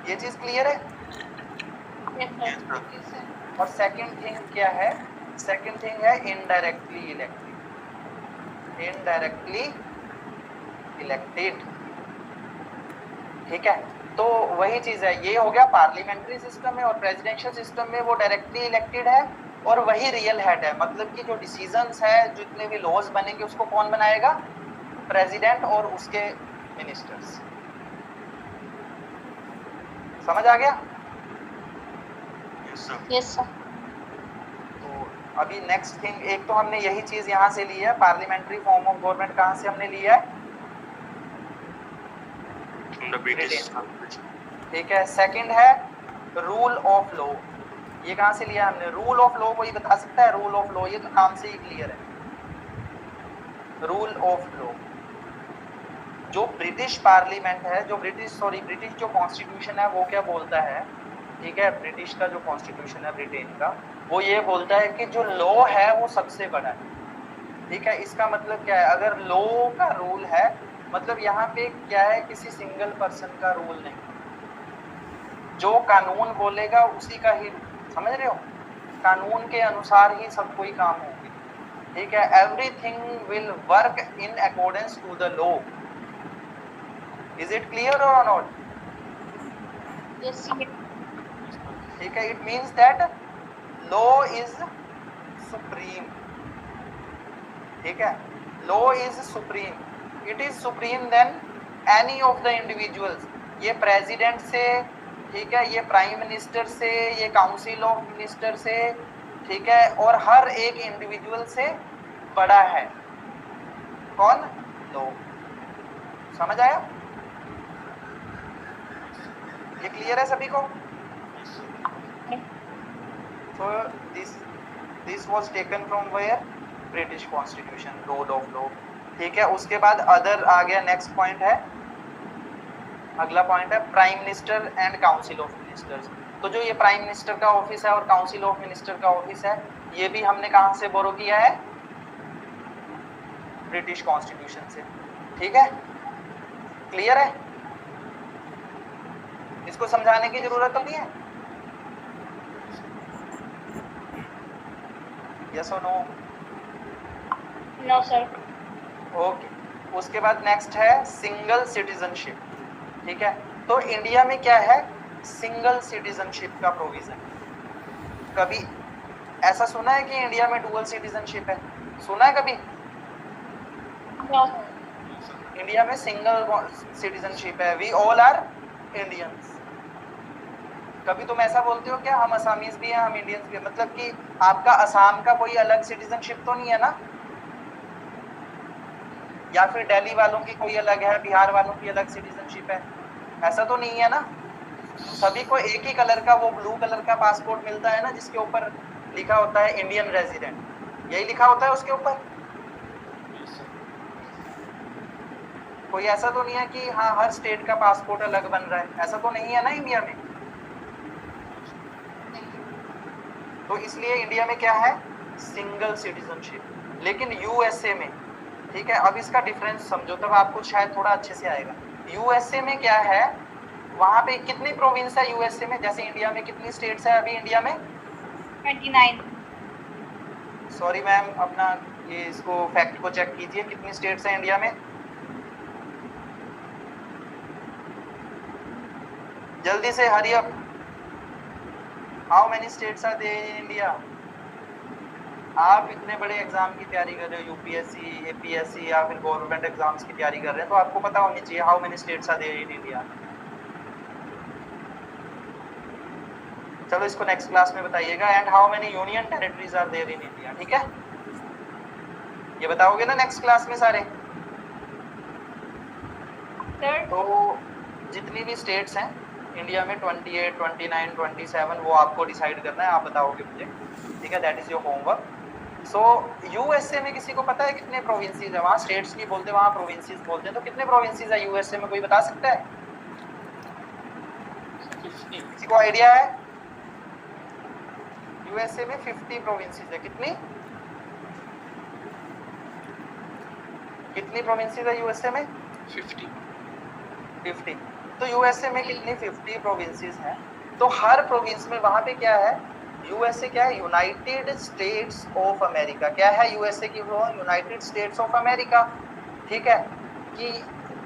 ये चीज क्लियर है? और सेकंड थिंग क्या है? सेकंड थिंग है इनडायरेक्टली इलेक्टेड। इनडायरेक्टली इलेक्टेड, ठीक है। तो वही चीज है, ये हो गया पार्लियामेंट्री सिस्टम में, और प्रेसिडेंशियल सिस्टम में वो डायरेक्टली इलेक्टेड है और वही रियल हेड है। मतलब कि जो डिसीजंस है, जितने भी लॉज बनेंगे उसको कौन बनाएगा? प्रेसिडेंट और उसके मिनिस्टर्स। समझ आ गया? Yes sir. तो अभी नेक्स्ट थिंग, एक तो हमने यही चीज यहाँ से ली है, पार्लियामेंट्री फॉर्म ऑफ गवर्नमेंट कहाँ से हमने लिया है? ब्रिटिश। ठीक है। सेकंड है रूल ऑफ लॉ। ये कहाँ से लिया हमने? रूल ऑफ लॉ कोई बता सकता है? रूल ऑफ लॉ, ये तो नाम से ही क्लियर है। रूल ऑफ लॉ, जो ब्रिटिश पार्लियामेंट है, जो ब्रिटिश जो कॉन्स्टिट्यूशन है, वो क्या बोलता है? ठीक है, ब्रिटिश का जो कॉन्स्टिट्यूशन है ब्रिटेन का, वो ये बोलता है कि जो लॉ है वो सबसे बड़ा है। ठीक है, इसका मतलब क्या है? अगर लॉ का रूल है, मतलब यहाँ पे क्या है, किसी सिंगल पर्सन का रूल नहीं, जो कानून बोलेगा उसी का ही, समझ रहे हो? कानून के अनुसार ही सब कोई काम होगी। ठीक है, everything will work in accordance to the law. Is it clear और नॉट? यस। ठीक है, it means that law is supreme. ठीक है, law is supreme, it is supreme then any of the individuals. ये प्रेसिडेंट से, ठीक है, ये प्राइम मिनिस्टर से, ये काउंसिल ऑफ मिनिस्टर से, ठीक है, और हर एक इंडिविजुअल से बड़ा है कौन? लॉ। समझ आया? ये क्लियर है सभी को? So this was taken from where? British Constitution, Rule of Law। ठीक है, उसके बाद अदर आ गया। नेक्स्ट पॉइंट है, अगला पॉइंट है prime minister and council of ministers. तो जो ये प्राइम मिनिस्टर का ऑफिस है और काउंसिल ऑफ मिनिस्टर का ऑफिस है, ये भी हमने कहां से बोरो किया है? ब्रिटिश कॉन्स्टिट्यूशन से। ठीक है, क्लियर है? इसको समझाने की जरूरत तो नहीं है? यस और नो? No sir. ओके। उसके बाद नेक्स्ट है सिंगल सिटीजनशिप। ठीक है, तो इंडिया में क्या है? सिंगल सिटीजनशिप का प्रोविजन। कभी ऐसा सुना है कि इंडिया में डुअल सिटीजनशिप है? सुना है कभी? नो। इंडिया में सिंगल सिटीजनशिप है, वी ऑल आर इंडियंस। कभी तुम ऐसा बोलते हो क्या, हम असमीज भी हैं, हम इंडियंस भी हैं? मतलब कि आपका असम का कोई अलग सिटीजनशिप तो नहीं है ना? या फिर दिल्ली वालों की कोई अलग है, बिहार वालों की अलग सिटीजनशिप है? ऐसा तो नहीं है ना? सभी को एक ही कलर का, वो ब्लू कलर का पासपोर्ट मिलता है ना, जिसके ऊपर लिखा होता है इंडियन रेजिडेंट, यही लिखा होता है उसके ऊपर। कोई ऐसा तो नहीं है कि हाँ हर स्टेट का पासपोर्ट अलग बन रहा है, ऐसा तो नहीं है ना इंडिया में। तो इसलिए इंडिया में क्या है? Single citizenship. लेकिन यूएसए में, ठीक है, अब इसका डिफरेंस समझो तब आपको शायद थोड़ा अच्छे से आएगा। यूएसए में क्या है, वहां पे कितनी प्रोविंस है यूएसए में? जैसे इंडिया में कितनी स्टेट्स है अभी इंडिया में? 29। सॉरी मैम, अपना ये इसको फैक्ट को चेक कीजिए, कितनी स्टेट्स है इंडिया में? जल्दी से, hurry up. How many states are there in India? आप इतने बड़े एग्जाम की तैयारी कर रहे हो, यूपीएससी, एपीएससी या फिर गवर्नमेंट एग्जाम्स की तैयारी कर रहे हैं, तो आपको पता होनी चाहिए how many states are there in India. चलो इसको नेक्स्ट क्लास में बताइएगा। And how many union territories are there in India. ठीक है, ये बताओगे ना नेक्स्ट क्लास में सारे? सर तो जितनी भी स्टेट्स हैं इंडिया में 28, 29, 27, वो आपको डिसाइड करना है, आप बताओगे मुझे। ठीक है, that is your homework. So USA में किसी को पता है कितने प्रोविंसेस है? वहाँ स्टेट्स नहीं बोलते, वहाँ प्रोविंसेस बोलते हैं। तो कितने प्रोविंसेस है यूएसए में, कोई बता सकता है? किसी को आइडिया है? यूएसए में 50 प्रोविंसेस है। कितनी कितनी प्रोविंसेस है यूएसए में? 50। तो यूएसए में कितनी 50 प्रोविंसेस हैं, तो हर प्रोविंस में वहां पे क्या है, यूएसए क्या है, यूनाइटेड स्टेट्स ऑफ अमेरिका। क्या है यूएसए की, वो यूनाइटेड स्टेट्स ऑफ अमेरिका। ठीक है, कि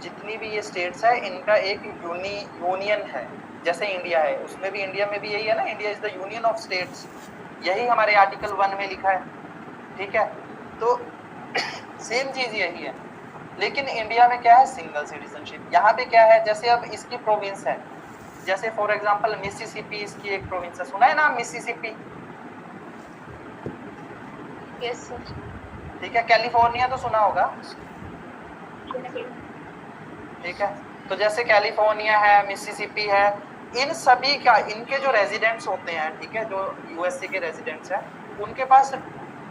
जितनी भी ये स्टेट्स है इनका एक यूनियन है, जैसे इंडिया है, उसमें भी, इंडिया में भी यही है ना, India is the union of states, यही हमारे आर्टिकल 1 में लिखा है। ठीक है, तो सेम चीज यही है, लेकिन इंडिया में क्या है, सिंगल सिटीजनशिप। यहाँ पे क्या है, जैसे अब इसकी प्रोविंस है, जैसे फॉर एग्जांपल मिसिसिपी इसकी एक प्रोविंस है, सुना है नाम मिसिसिपी? Yes sir. ठीक है, कैलिफोर्निया तो सुना होगा। ठीक है, तो जैसे कैलिफोर्निया है, मिसिसिपी है, इन सभी का, इनके जो रेजिडेंट्स होते हैं, ठीक है, जो यूएसए के रेजिडेंट्स हैं, उनके पास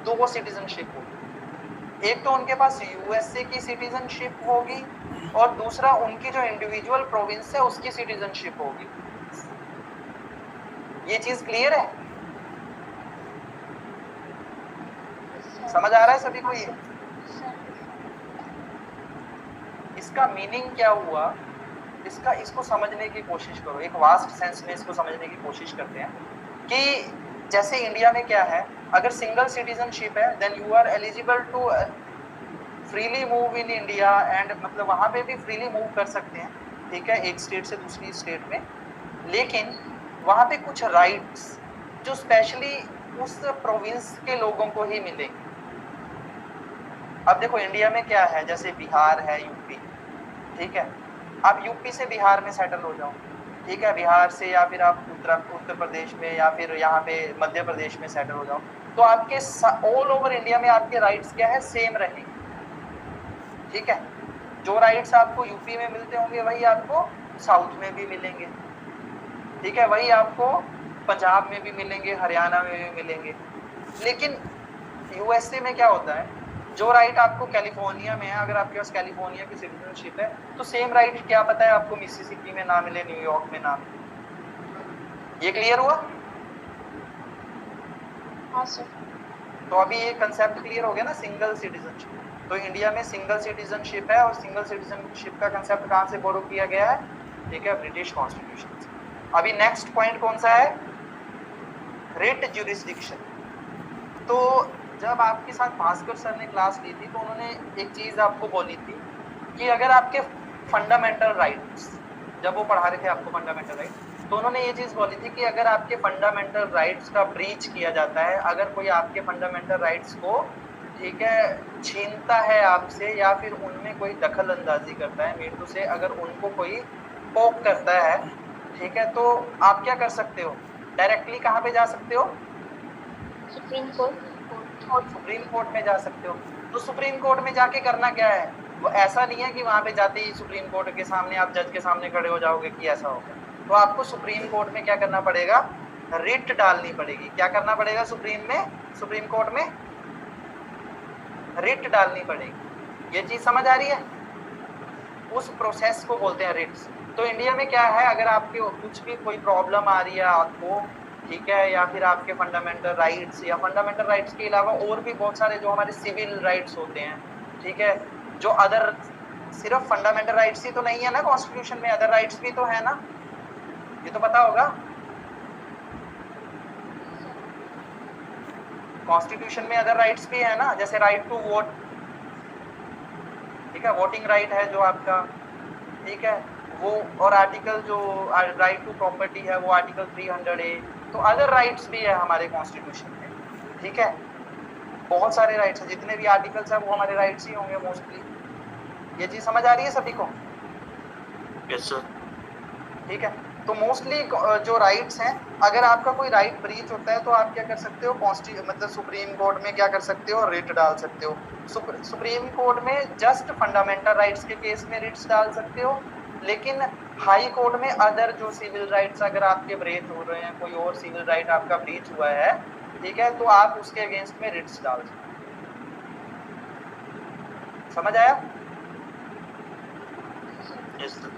दो सिटीजनशिप होगी। एक तो उनके पास यूएसए की सिटीजनशिप होगी और दूसरा उनकी जो इंडिविजुअल प्रोविंस है उसकी सिटीजनशिप होगी। ये चीज क्लियर है, समझ आ रहा है सभी को? ये इसका मीनिंग क्या हुआ, इसको समझने की कोशिश करो, एक वास्ट सेंस में इसको समझने की कोशिश करते हैं कि जैसे इंडिया में क्या है, अगर सिंगल सिटीजनशिप है then you are eligible to freely move in India and, मतलब वहां पे भी फ्रीली मूव कर सकते हैं, ठीक है, एक स्टेट से दूसरी स्टेट में, लेकिन वहां पे कुछ राइट्स जो स्पेशली उस प्रोविंस के लोगों को ही मिलेंगे। अब देखो इंडिया में क्या है, जैसे बिहार है, यूपी, ठीक है, आप यूपी से बिहार में सेटल हो जाओ, ठीक है, बिहार से या फिर आप उत्तर प्रदेश में या फिर यहाँ पे मध्य प्रदेश में सेटल हो जाओ, तो आपके ऑल ओवर इंडिया में आपके राइट्स क्या है, सेम रहेंगे। ठीक है, जो राइट्स आपको यूपी में मिलते होंगे वही आपको साउथ में भी मिलेंगे, ठीक है, वही आपको पंजाब में भी मिलेंगे, हरियाणा में भी मिलेंगे। लेकिन यूएसए में क्या होता है, जो राइट आपको कैलिफोर्निया में है, अगर आपके पास कैलिफोर्निया की सिटीजनशिप है तो सेम राइट क्या पता है आपको मिसिसिपी में ना मिले, न्यूयॉर्क में ना मिले। ये क्लियर हुआ? हाँ सर। तो अभी ये कंसेप्ट क्लियर हो गया ना, सिंगल सिटीजनशिप। तो इंडिया में सिंगल सिटीजनशिप है और सिंगल सिटीजनशिप का कंसेप्ट कहाँ से बोरो किया गया है, ठीक है, ब्रिटिश कॉन्स्टिट्यूशन से। अभी नेक्स्ट पॉइंट कौन सा है, रिट ज्यूरिसडिक्शन। तो जब आपके साथ भास्कर सर ने क्लास ली थी तो उन्होंने एक चीज आपको बोली थी कि अगर आपके फंडामेंटल राइट्स, जब वो पढ़ा रहे थे आपको फंडामेंटल राइट्स, तो उन्होंने ये चीज बोली थी कि अगर आपके फंडामेंटल राइट्स का ब्रीच किया जाता है, अगर कोई आपके फंडामेंटल राइट्स को, ठीक है, छीनता है आपसे या फिर उनमें कोई दखल अंदाजी करता है, मीन टू से अगर उनको कोई पोक करता है, ठीक है, तो आप क्या कर सकते हो, डायरेक्टली कहाँ पे जा सकते हो, सुप्रीम कोर्ट। सुप्रीम कोर्ट में जा सकते हो। तो सुप्रीम कोर्ट में जाके करना क्या है, वो ऐसा नहीं है कि वहां पे जाते ही सुप्रीम कोर्ट के सामने आप जज के सामने खड़े हो जाओगे कि ऐसा होगा। तो आपको सुप्रीम कोर्ट में क्या करना पड़ेगा, रिट डालनी पड़ेगी। क्या करना पड़ेगा सुप्रीम कोर्ट में रिट डालनी पड़ेगी। ये चीज समझ आ रही है? उस प्रोसेस को बोलते हैं रिट्स। तो इंडिया में क्या है, अगर आपके कुछ भी कोई प्रॉब्लम आ रही है आपको, ठीक है, या फिर आपके फंडामेंटल राइट्स, या फंडामेंटल राइट्स के अलावा और भी बहुत सारे जो हमारे सिविल राइट्स होते हैं, ठीक है, जो अदर, सिर्फ फंडामेंटल राइट्स ही तो नहीं है ना कॉन्स्टिट्यूशन में, अदर राइट्स भी तो है ना, ये तो पता होगा। कॉन्स्टिट्यूशन में अदर राइट्स भी है ना, जैसे राइट टू वोट, ठीक है, वोटिंग राइट है जो आपका, ठीक है, वो, और आर्टिकल जो राइट टू प्रॉपर्टी है वो आर्टिकल 300A। तो अदर राइट्स भी है हमारे कॉन्स्टिट्यूशन में, ठीक है, बहुत सारे राइट्स हैं, जितने भी आर्टिकल्स हैं वो हमारे राइट्स ही होंगे मोस्टली। ये चीज समझ आ रही है सभी को? Yes sir. ठीक है, तो मोस्टली जो राइट्स हैं, अगर आपका कोई राइट ब्रीच होता है तो आप क्या कर सकते हो, मतलब सुप्रीम कोर्ट में क्या कर सकते हो, रिट डाल सकते हो। सुप्रीम कोर्ट में जस्ट फंडामेंटल राइट्स के केस में रिट्स डाल सकते हो, लेकिन हाई कोर्ट में अदर जो सिविल राइट्स अगर आपके ब्रीच हो रहे हैं, कोई और सिविल राइट आपका ब्रीच हुआ है, ठीक है, तो आप उसके अगेंस्ट में रिट्स डाल सकते हो। समझ आया? Yes sir.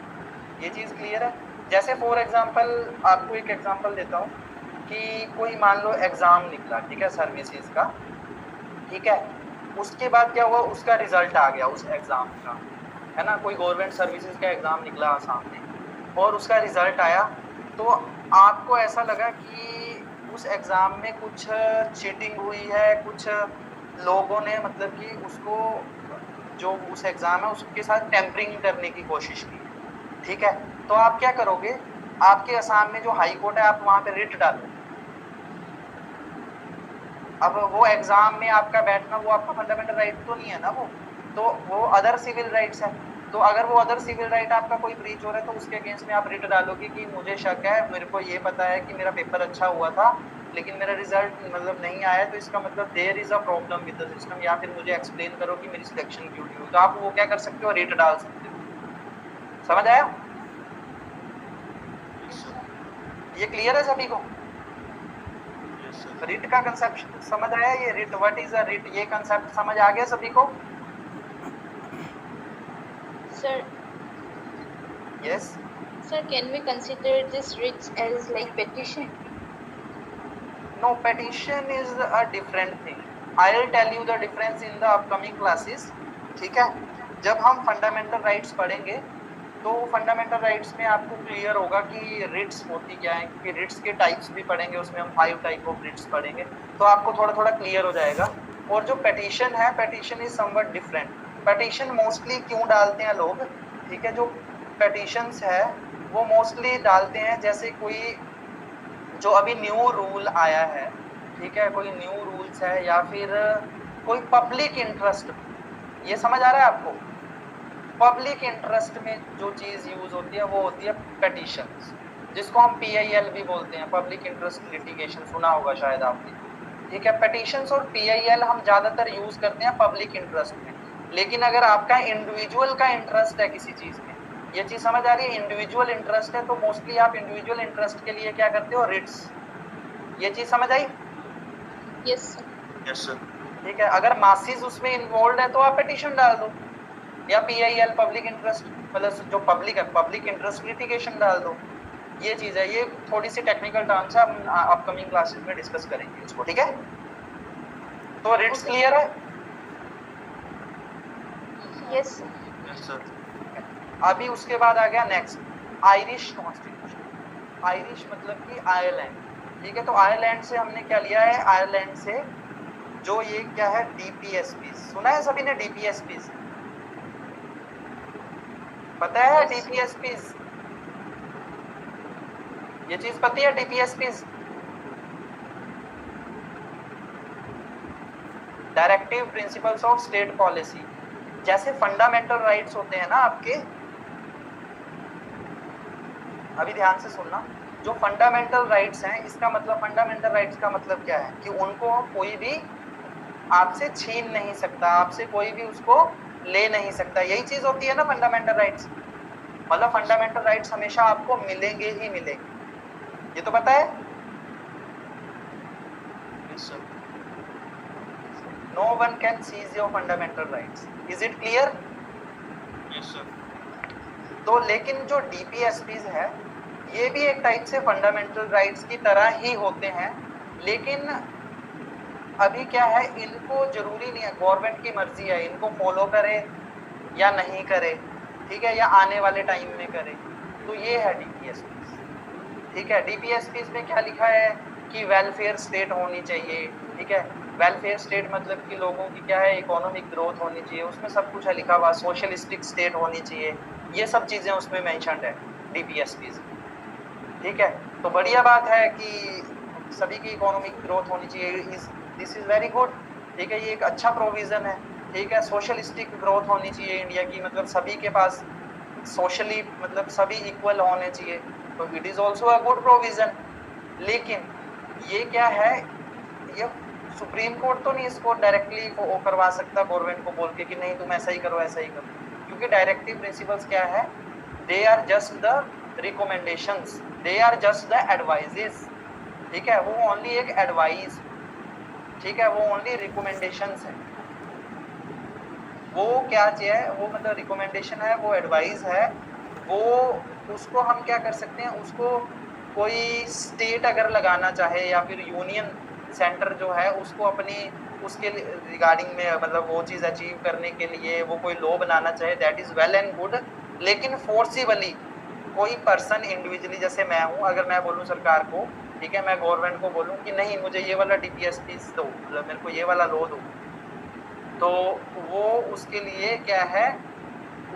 ये चीज क्लियर है? जैसे फॉर एग्जांपल आपको एक एग्जांपल देता हूँ कि कोई मान लो एग्जाम निकला, ठीक है, सर्विसेज का, ठीक है, उसके बाद क्या हुआ, उसका रिजल्ट आ गया उस एग्जाम का, है ना, कोई गवर्नमेंट सर्विसेज का एग्जाम निकला सामने, और उसका रिजल्ट आया, तो आपको ऐसा लगा कि उस एग्ज़ाम में कुछ चीटिंग हुई है, कुछ लोगों ने मतलब कि उसको जो उस एग्ज़ाम है उसके साथ टेम्परिंग करने की कोशिश की, ठीक है, तो आप क्या करोगे? आपके असम में जो हाई कोर्ट है आप वहाँ पे रिट डालो। अब वो एग्ज़ाम में आपका बैठना वो आपका फंडामेंटल राइट तो नहीं है ना वो अदर सिविल राइट्स है। तो अगर वो अदर सिविल राइट आपका कोई ब्रीच हो रहा है तो उसके अगेंस्ट में आप रिट डालोगे कि मुझे शक है, मेरे को ये पता है कि मेरा पेपर अच्छा हुआ था लेकिन मेरा रिजल्ट मतलब नहीं आया, तो इसका मतलब there is a problem with the system, या फिर मुझे एक्सप्लेन करो कि मेरी सिलेक्शन क्यों नहीं हुई। तो आप वो क्या कर सकते हो? रिट डाल सकते हो। समझ आया? ये क्लियर है सभी को? रिट का कंसेप्ट समझ आया? ये writ, what is a writ, ये कंसेप्ट समझ आ गया सभी को? Sir, yes. sir, can we consider this writs as like petition? No, petition is a different thing. I'll tell you the difference in the upcoming classes. ठीक है, जब हम fundamental rights पढ़ेंगे तो फंडामेंटल राइट्स में आपको क्लियर होगा कि रिट्स होती क्या है, क्योंकि रिट्स के टाइप्स भी पढ़ेंगे, उसमें हम 5 टाइप ऑफ रिट्स पढ़ेंगे, तो आपको थोड़ा थोड़ा क्लियर हो जाएगा। और जो पेटिशन है, petition is somewhat different. Petition mostly क्यों डालते हैं लोग, ठीक है, जो पेटिशंस है वो मोस्टली डालते हैं जैसे कोई जो अभी न्यू रूल आया है, ठीक है, कोई न्यू रूल्स है या फिर कोई पब्लिक इंटरेस्ट, ये समझ आ रहा है आपको? पब्लिक इंटरेस्ट में जो चीज़ यूज होती है वो होती है पेटिशंस, जिसको हम PIL भी बोलते हैं, पब्लिक इंटरेस्ट लिटिगेशन, सुना होगा शायद आपने, ठीक है। पेटिशंस और PIL हम ज़्यादातर यूज करते हैं पब्लिक इंटरेस्ट में, लेकिन अगर आपका इंडिविजुअल का इंटरेस्ट है किसी चीज़ में, ये चीज़ समझ आ रही है, इंडिविजुअल इंटरेस्ट है, तो मोस्टली आप इंडिविजुअल इंटरेस्ट के लिए क्या करते हो? रिट्स। ये चीज़ समझ आई? Yes, sir. Yes, sir. ठीक है, अगर मासिस उसमें इन्वॉल्व है तो आप पेटिशन डाल दो, या PIL पब्लिक इंटरेस्ट मतलब जो पब्लिक है, पब्लिक इंटरेस्ट लिटिगेशन डाल दो। ये चीज़ है, ये थोड़ी सी टेक्निकल टर्म्स है, हम अपकमिंग क्लासेस में डिस्कस करेंगे इसको, ठीक है। तो रिट्स क्लियर है? Yes, sir. Yes, sir. अभी उसके बाद आ गया नेक्स्ट, आयरिश कॉन्स्टिट्यूशन। आयरिश मतलब कि आयरलैंड, ठीक है। तो आयरलैंड से हमने क्या लिया है? आयरलैंड से जो ये क्या है, DPSP, सुना है सभी ने DPSP? पता है DPSP? ये चीज पता है DPSP? Directive principles of state policy. जैसे फंडामेंटल राइट्स होते हैं ना आपके, अभी ध्यान से सुनना, जो फंडामेंटल राइट्स हैं, इसका मतलब फंडामेंटल राइट्स का मतलब क्या है कि उनको कोई भी आपसे छीन नहीं सकता, आपसे कोई भी उसको ले नहीं सकता। यही चीज होती है ना फंडामेंटल राइट्स, मतलब फंडामेंटल राइट्स हमेशा आपको मिलेंगे ही मिलेंगे, ये तो पता है। Yes, sir. No one can seize your fundamental rights. Is it clear? Yes, sir. तो लेकिन जो DPSPs है ये भी एक टाइप से फंडामेंटल राइट्स की तरह ही होते हैं, लेकिन अभी क्या है, इनको जरूरी नहीं है, गवर्नमेंट की मर्जी है, इनको फॉलो करे या नहीं करे, ठीक है, या आने वाले टाइम में करे। तो ये है DPSPs, ठीक है। DPSPs में क्या लिखा है कि वेलफेयर स्टेट होनी चाहिए, ठीक है। वेलफेयर स्टेट मतलब कि लोगों की क्या है, इकोनॉमिक ग्रोथ होनी चाहिए, उसमें सब कुछ है लिखा हुआ। सोशलिस्टिक स्टेट होनी चाहिए, ये सब चीज़ें उसमें मेंशन्ड है DPSPs, ठीक है। तो बढ़िया बात है कि सभी की इकोनॉमिक ग्रोथ होनी चाहिए, दिस इज़ वेरी गुड, ठीक है, ये एक अच्छा प्रोविज़न है, ठीक है। सोशलिस्टिक ग्रोथ होनी चाहिए इंडिया की, मतलब सभी के पास सोशली मतलब सभी इक्वल होने चाहिए, तो it is also a good provision. लेकिन ये क्या है, ये सुप्रीम कोर्ट तो नहीं इसको डायरेक्टली वो करवा सकता गवर्नमेंट को बोल के कि नहीं तुम ऐसा ही करो, ऐसा ही करो, क्योंकि डायरेक्टिव प्रिंसिपल्स क्या है, they are just the recommendations, they are just the advices, ठीक है, वो ओनली एक एडवाइस, ठीक है, वो ओनली रिकमेंडेशंस है। वो क्या चाहिए, वो मतलब रिकमेंडेशन है, वो एडवाइस है, वो उसको हम क्या कर सकते हैं, उसको कोई स्टेट अगर लगाना चाहे या फिर यूनियन सेंटर जो है उसको अपनी उसके रिगार्डिंग में मतलब वो चीज़ अचीव करने के लिए वो कोई लॉ बनाना चाहे, that is well and good, लेकिन फोर्सिबली कोई पर्सन इंडिविजुअली, जैसे मैं हूँ, अगर मैं बोलूँ सरकार को, ठीक है, मैं गवर्नमेंट को बोलूँ कि नहीं मुझे ये वाला DPSPs दो, मतलब मेरे को ये वाला लो दो, तो वो उसके लिए क्या है,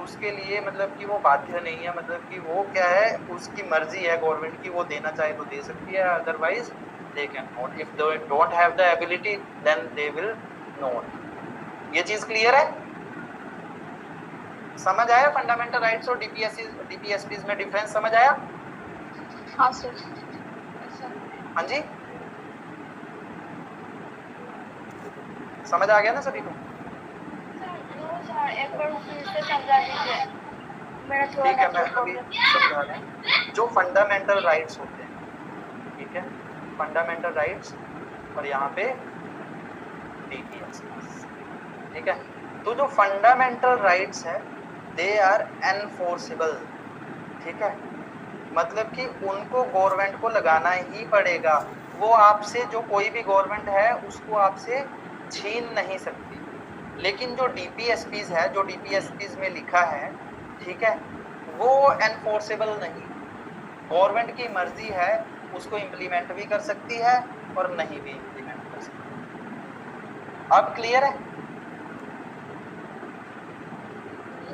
उसके लिए मतलब कि वो बाध्य नहीं है, मतलब कि वो क्या है, उसकी मर्जी है गवर्नमेंट की, वो देना चाहे तो दे सकती है, otherwise they can not. If they don't have the ability then they will not. ये चीज क्लियर है? समझ आया फंडामेंटल राइट्स और DPSPs में डिफरेंस समझ आया? हाँ सर। हाँ जी, समझ आ गया ना सभी को? एक बार फिर से समझा दीजिए, मेरा थोड़ा ठीक है, मैं network अभी problem। समझा रहा हूँ। जो फंडामेंटल राइट्स होते हैं, ठीक है, फंडामेंटल राइट्स, और यहाँ पे DPSPs, ठीक है। तो जो फंडामेंटल राइट्स है दे आर एनफोर्सेबल, ठीक है, मतलब कि उनको गवर्नमेंट को लगाना ही पड़ेगा, वो आपसे, जो कोई भी गवर्नमेंट है उसको आपसे छीन नहीं सकती। लेकिन जो DPSPs है, जो DPSPs में लिखा है, ठीक है, वो एनफोर्सेबल नहीं, गवर्नमेंट की मर्जी है, उसको इम्प्लीमेंट भी कर सकती है और नहीं भी इम्प्लीमेंट कर सकती। अब क्लियर है?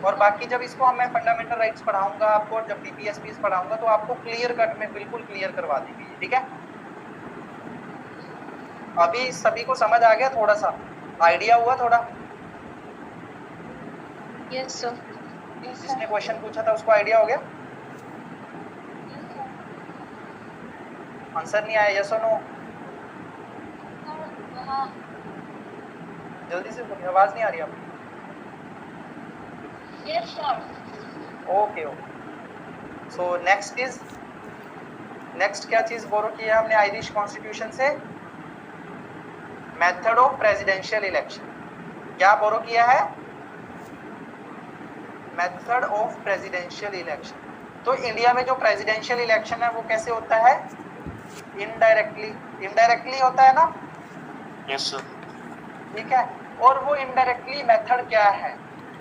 और बाकी जब इसको मैं फंडामेंटल राइट्स पढ़ाऊंगा आपको, और जब DPSPs पढ़ाऊंगा तो आपको क्लियर कट में बिल्कुल क्लियर करवा देंगे, ठीक है। अभी सभी को समझ आ गया? थोड़ा सा आइडिया हुआ? थोड़ा यस सर। जिसने क्वेश्चन पूछा था उसको आइडिया हो गया? आंसर नहीं आया? यस और नो? जल्दी से बोलिए, आवाज नहीं आ रही आपकी। Yes sir. Okay okay, so next क्या चीज बोरो की है हमने आयरिश कॉन्स्टिट्यूशन से? Method of presidential election. क्या बोरो किया है? Method of presidential election. तो इंडिया में जो प्रेसिडेंशियल इलेक्शन है वो कैसे होता है? इनडायरेक्टली होता है ना? Yes sir. ठीक है, और वो इनडायरेक्टली मेथड क्या है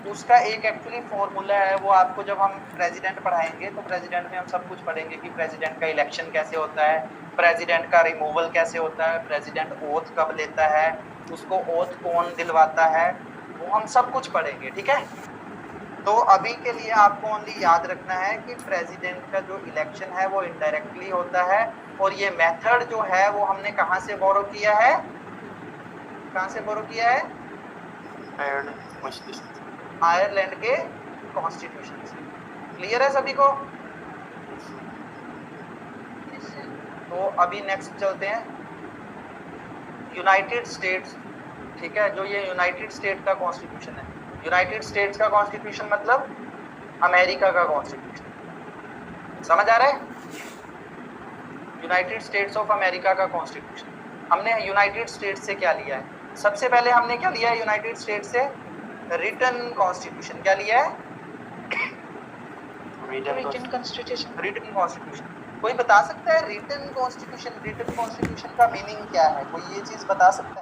उसका एक एक्चुअली फॉर्मूला है, वो आपको जब हम प्रेसिडेंट पढ़ाएंगे तो प्रेसिडेंट में हम सब कुछ पढ़ेंगे कि प्रेसिडेंट का इलेक्शन कैसे होता है, प्रेसिडेंट का रिमूवल कैसे होता है, प्रेसिडेंट ओथ कब लेता है, उसको ओथ कौन दिलवाता है, वो हम सब कुछ पढ़ेंगे, ठीक है। तो अभी के लिए आपको ओनली याद रखना है कि प्रेसिडेंट का जो इलेक्शन है वो इनडायरेक्टली होता है, और ये मेथड जो है वो हमने कहाँ से बोरो किया है? कहाँ से बोरो किया है? आयरलैंड के कॉन्स्टिट्यूशन से। क्लियर है सभी को? तो अभी नेक्स्ट चलते हैं यूनाइटेड स्टेट्स, ठीक है। जो ये यूनाइटेड स्टेट का कॉन्स्टिट्यूशन है, यूनाइटेड स्टेट्स का कॉन्स्टिट्यूशन मतलब अमेरिका का कॉन्स्टिट्यूशन, समझ आ रहा है? यूनाइटेड स्टेट्स ऑफ अमेरिका का कॉन्स्टिट्यूशन। हमने यूनाइटेड स्टेट्स से क्या लिया है? सबसे पहले हमने क्या लिया है यूनाइटेड स्टेट्स से? Written constitution. क्या लिया है? Written constitution. Written constitution. कोई बता सकता है रिटन कॉन्स्टिट्यूशन का मीनिंग क्या है? कोई ये चीज बता सकता है?